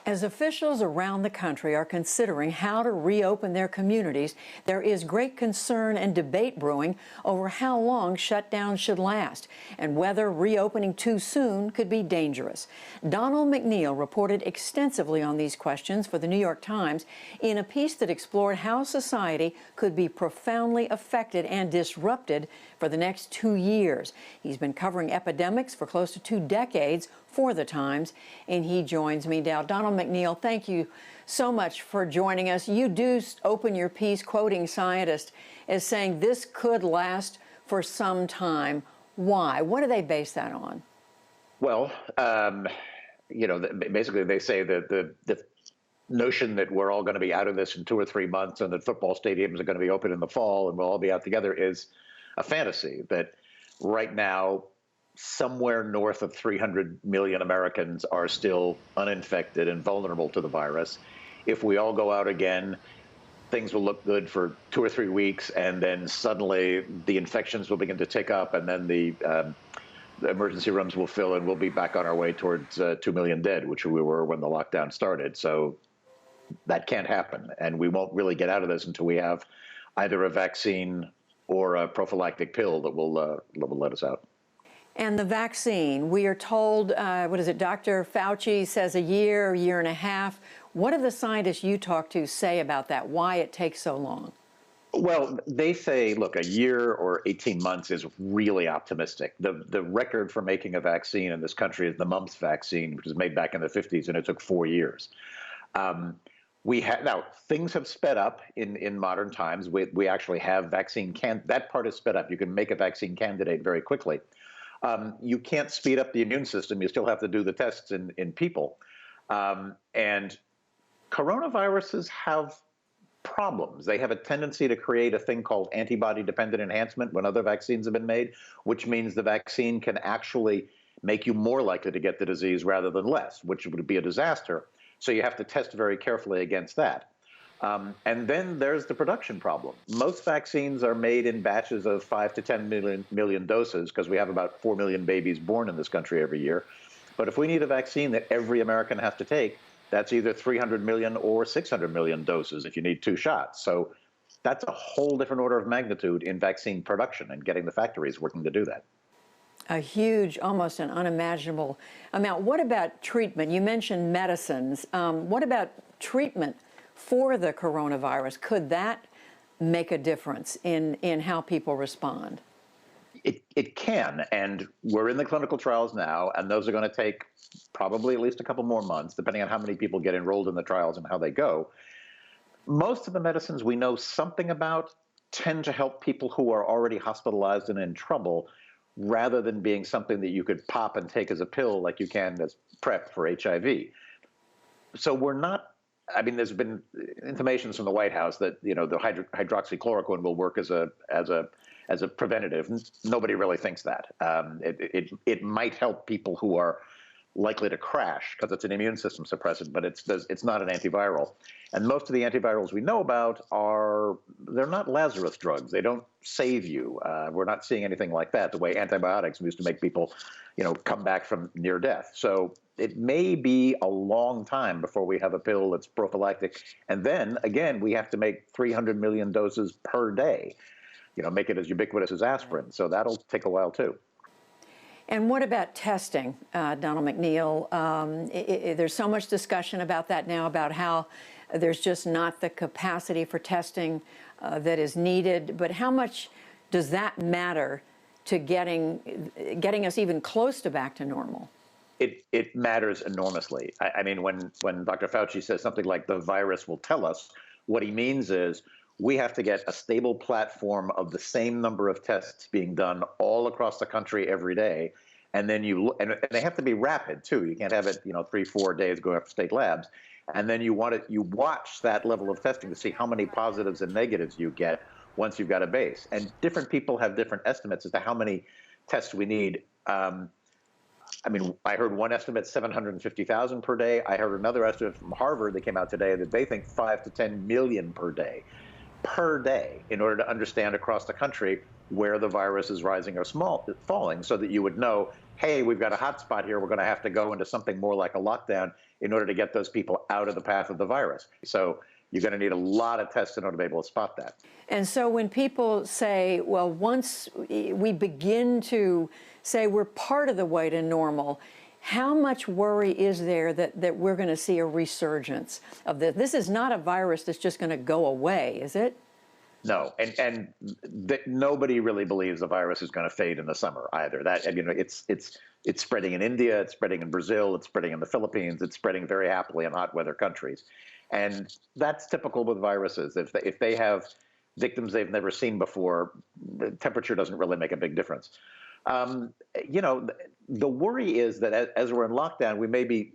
As officials around the country are considering how to reopen their communities, there is great concern and debate brewing over how long shutdowns should last and whether reopening too soon could be dangerous. Donald McNeil reported extensively on these questions for the New York Times in a piece that explored how society could be profoundly affected and disrupted for the next 2 years. He's been covering epidemics for close to 2 decades for the Times, and he joins me now. Donald McNeil, thank you so much for joining us. You do open your piece quoting scientists as saying this could last for some time. Why? What do they base that on? Well, basically they say that the notion that we're all going to be out of this in 2 or 3 months and that football stadiums are going to be open in the fall and we'll all be out together is a fantasy. That right now, somewhere north of 300 million Americans are still uninfected and vulnerable to the virus. If we all go out again, things will look good for 2 or 3 weeks, and then suddenly the infections will begin to tick up, and then the emergency rooms will fill, and we'll be back on our way towards 2 million dead, which we were when the lockdown started. So that can't happen, and we won't really get out of this until we have either a vaccine or a prophylactic pill that will let us out. And the vaccine, we are told, Dr. Fauci says a year and a half. What do the scientists you talk to say about that, why it takes so long? Well, they say, look, a year or 18 months is really optimistic. The record for making a vaccine in this country is the mumps vaccine, which was made back in the 50s, and it took 4 years. Now, things have sped up in modern times. We actually have vaccine that part is sped up. You can make a vaccine candidate very quickly. You can't speed up the immune system. You still have to do the tests in people. And coronaviruses have problems. They have a tendency to create a thing called antibody-dependent enhancement when other vaccines have been made, which means the vaccine can actually make you more likely to get the disease rather than less, which would be a disaster. So you have to test very carefully against that. And then there's the production problem. Most vaccines are made in batches of 5 to 10 million doses, because we have about 4 million babies born in this country every year. But if we need a vaccine that every American has to take, that's either 300 million or 600 million doses if you need 2 shots. So that's a whole different order of magnitude in vaccine production and getting the factories working to do that. A huge, almost an unimaginable amount. What about treatment? You mentioned medicines. What about treatment for the coronavirus? Could that make a difference in how people respond? It can, and we're in the clinical trials now, and those are going to take probably at least a couple more months, depending on how many people get enrolled in the trials and how they go. Most of the medicines we know something about tend to help people who are already hospitalized and in trouble, rather than being something that you could pop and take as a pill like you can as PrEP for HIV. So we're not, there's been intimations from the White House that, the hydroxychloroquine will work as a preventative. Nobody really thinks that. It might help people who are likely to crash because it's an immune system suppressant, but it's not an antiviral. And most of the antivirals we know about they're not Lazarus drugs. They don't save you. We're not seeing anything like that, the way antibiotics used to make people, come back from near death. So it may be a long time before we have a pill that's prophylactic. And then, again, we have to make 300 million doses per day, make it as ubiquitous as aspirin. So that'll take a while, too. And what about testing, Donald McNeil? There's so much discussion about that now, about how there's just not the capacity for testing that is needed. But how much does that matter to getting us even close to back to normal? It matters enormously. When Dr. Fauci says something like the virus will tell us, what he means is we have to get a stable platform of the same number of tests being done all across the country every day. And then and they have to be rapid too. You can't have it, 3-4 days going up to state labs. And then you watch that level of testing to see how many positives and negatives you get once you've got a base. And different people have different estimates as to how many tests we need. I heard one estimate, 750,000 per day. I heard another estimate from Harvard that came out today that they think 5 to 10 million per day in order to understand across the country where the virus is rising or falling, so that you would know, hey, we've got a hot spot here. We're going to have to go into something more like a lockdown in order to get those people out of the path of the virus. So you're going to need a lot of tests in order to be able to spot that. And so when people say, well, once we begin to say we're part of the way to normal, how much worry is there that we're going to see a resurgence of this? This is not a virus that's just going to go away, is it? No, and nobody really believes the virus is going to fade in the summer either. That, you know, it's spreading in India, it's spreading in Brazil, it's spreading in the Philippines, it's spreading very happily in hot weather countries, and that's typical with viruses. If they have victims they've never seen before, the temperature doesn't really make a big difference. You know, the worry is that as we're in lockdown, we may be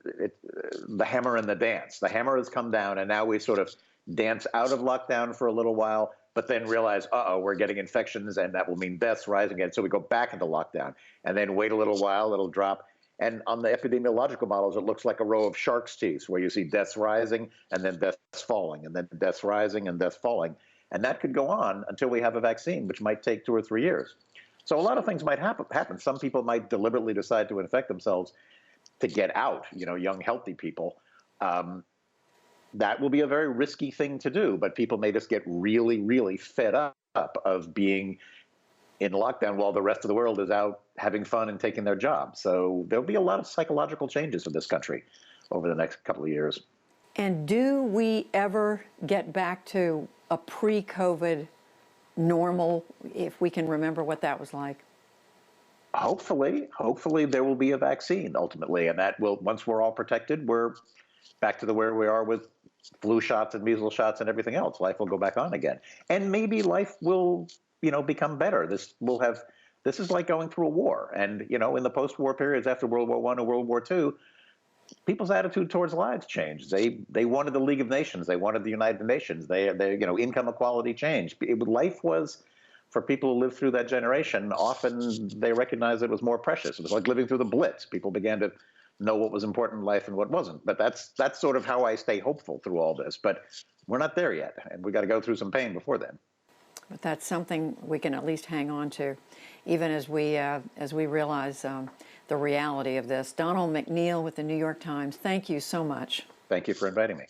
the hammer and the dance. The hammer has come down, and now we sort of dance out of lockdown for a little while, but then realize, uh-oh, we're getting infections, and that will mean deaths rising again. So we go back into lockdown, and then wait a little while, it'll drop. And on the epidemiological models, it looks like a row of shark's teeth, where you see deaths rising, and then deaths falling, and then deaths rising, and deaths falling. And that could go on until we have a vaccine, which might take 2 or 3 years. So a lot of things might happen. Some people might deliberately decide to infect themselves to get out, you know, young, healthy people. That will be a very risky thing to do, but people may just get really, really fed up of being in lockdown while the rest of the world is out having fun and taking their jobs. So there'll be a lot of psychological changes in this country over the next couple of years. And do we ever get back to a pre-COVID normal, if we can remember what that was like? Hopefully there will be a vaccine ultimately, and that will, once we're all protected, we're back to where we are with flu shots and measles shots and everything else. Life will go back on again, and maybe life will, you know, become better. This is like going through a war, and you know, in the post-war periods after World War I and World War II, people's attitude towards lives changed. They wanted the League of Nations, they wanted the United Nations. They you know, income equality changed. Life was, for people who lived through that generation, often they recognized it was more precious. It was like living through the Blitz. People began to know what was important in life and what wasn't. But that's sort of how I stay hopeful through all this. But we're not there yet, and we got to go through some pain before then. But that's something we can at least hang on to, even as we realize the reality of this. Donald McNeil with the New York Times, thank you so much. Thank you for inviting me.